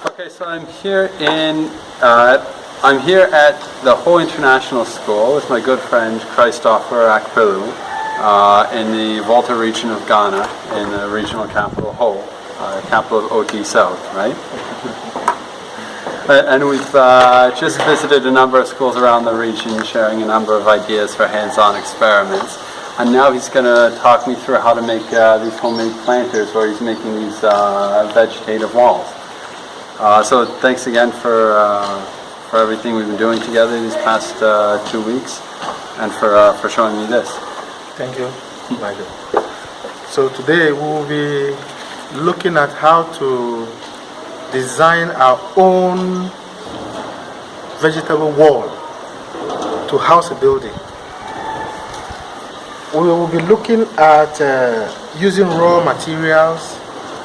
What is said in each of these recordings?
Okay, so I'm here at the Ho International School with my good friend Christoffer Akpeloo in the Volta Region of Ghana in the regional capital Ho, capital of OT South, right? And we've just visited a number of schools around the region, sharing a number of ideas for hands-on experiments. And now he's going to talk me through how to make these homemade planters, where he's making these vegetative walls. So thanks again for everything we've been doing together these past 2 weeks, and for showing me this. Thank you, Michael. So today we will be looking at how to design our own vegetable wall to house a building. We will be looking at using raw materials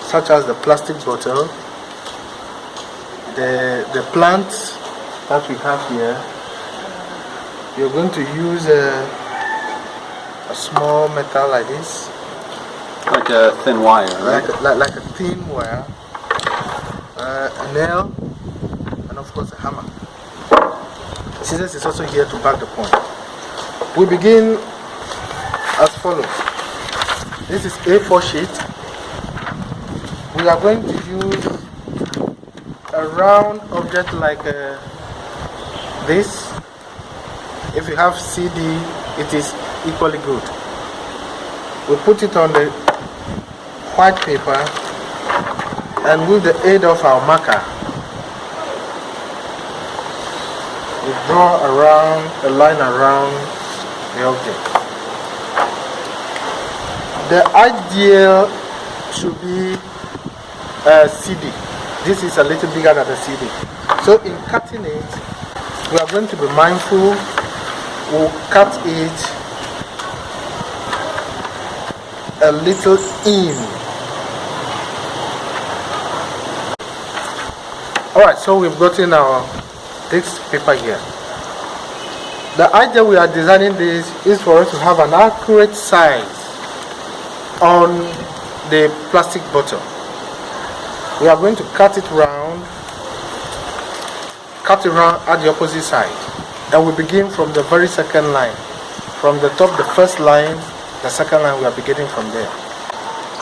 such as the plastic bottle, the plants that we have here. You're going to use a small metal like this, like a thin wire, right? Like a thin wire, a nail, and of course a hammer. Scissors is also here to back the point. We begin as follows. This is A4 sheet. We are going to use a round object like this. If you have CD, it is equally good. We put it on the white paper, and with the aid of our marker, we draw a line around the object. The ideal should be a CD. This is a little bigger than a CD. So in cutting it, we are going to be mindful. We'll cut it a little in. Alright, so we've gotten our text paper here. The idea we are designing this is for us to have an accurate size on the plastic bottle. We are going to cut it round at the opposite side, and we begin from the very second line. From the top, the first line, the second line, we are beginning from there.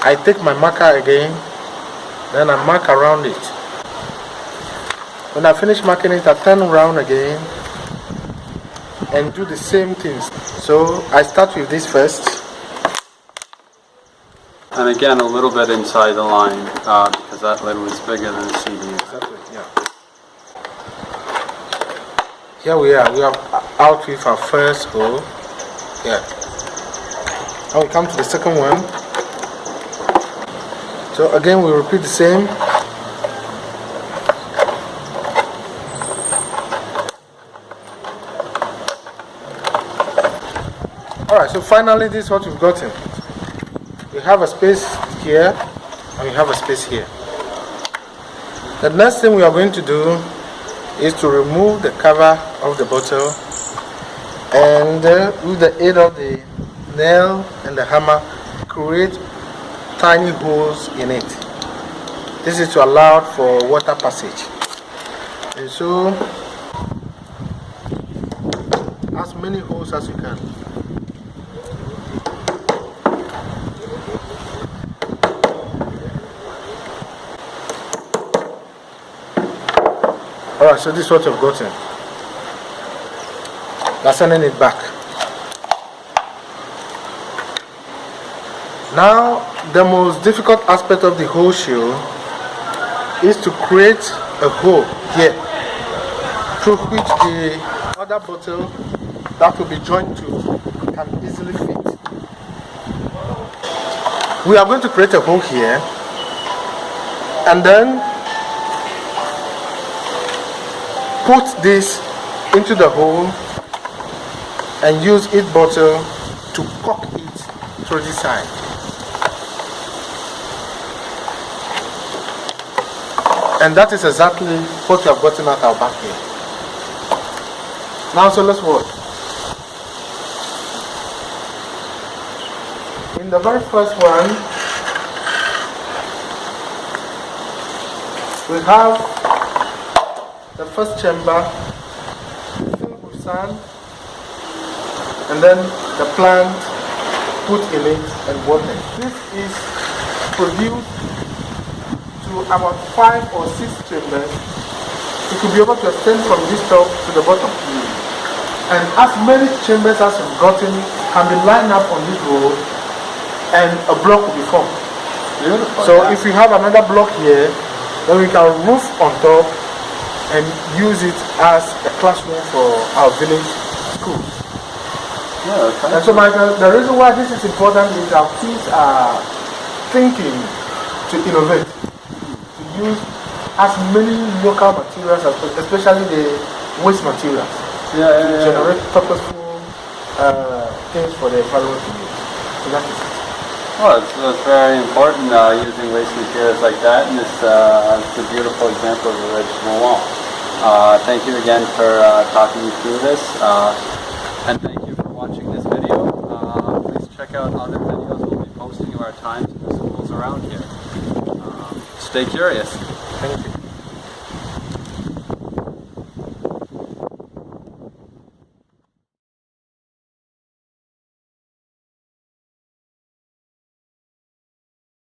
I take my marker again, then I mark around it. When I finish marking it, I turn around again and do the same things. So I start with this first. And again, a little bit inside the line, because that lid was bigger than the CD. Exactly, yeah. Here we are out with our first hole. Yeah. Now we come to the second one. So again, we repeat the same. Alright, so finally this is what we've gotten. We have a space here, and we have a space here. The next thing we are going to do is to remove the cover of the bottle, and with the aid of the nail and the hammer, create tiny holes in it. This is to allow for water passage. And so, as many holes as you can. Alright, so this is what you've gotten. Now sending it back. Now, the most difficult aspect of the whole show is to create a hole here through which the other bottle that will be joined to can easily fit. We are going to create a hole here, and then put this into the hole and use each bottle to cock it through this side. And that is exactly what we have gotten at our back here. Now, so let's watch. In the very first one, we have the first chamber filled with sand, and then the plant put in it and water. This is produced to about 5 or 6 chambers. You could be able to extend from this top to the bottom. And as many chambers as you've gotten can be lined up on this road, and a block will be formed. Beautiful. So if we have another block here, then we can roof on top and use it as a classroom for our village schools. Yeah, okay. And so, Michael, the reason why this is important is our kids are thinking to innovate, to use as many local materials, especially the waste materials, to generate purposeful things for the environment to use. So that is it. Well, it's very important using waste materials like that, and it's a beautiful example of a vegetable wall. Thank you again for talking me through this, and thank you for watching this video. Please check out other videos we'll be posting of our times in the schools around here. Stay curious. Thank you.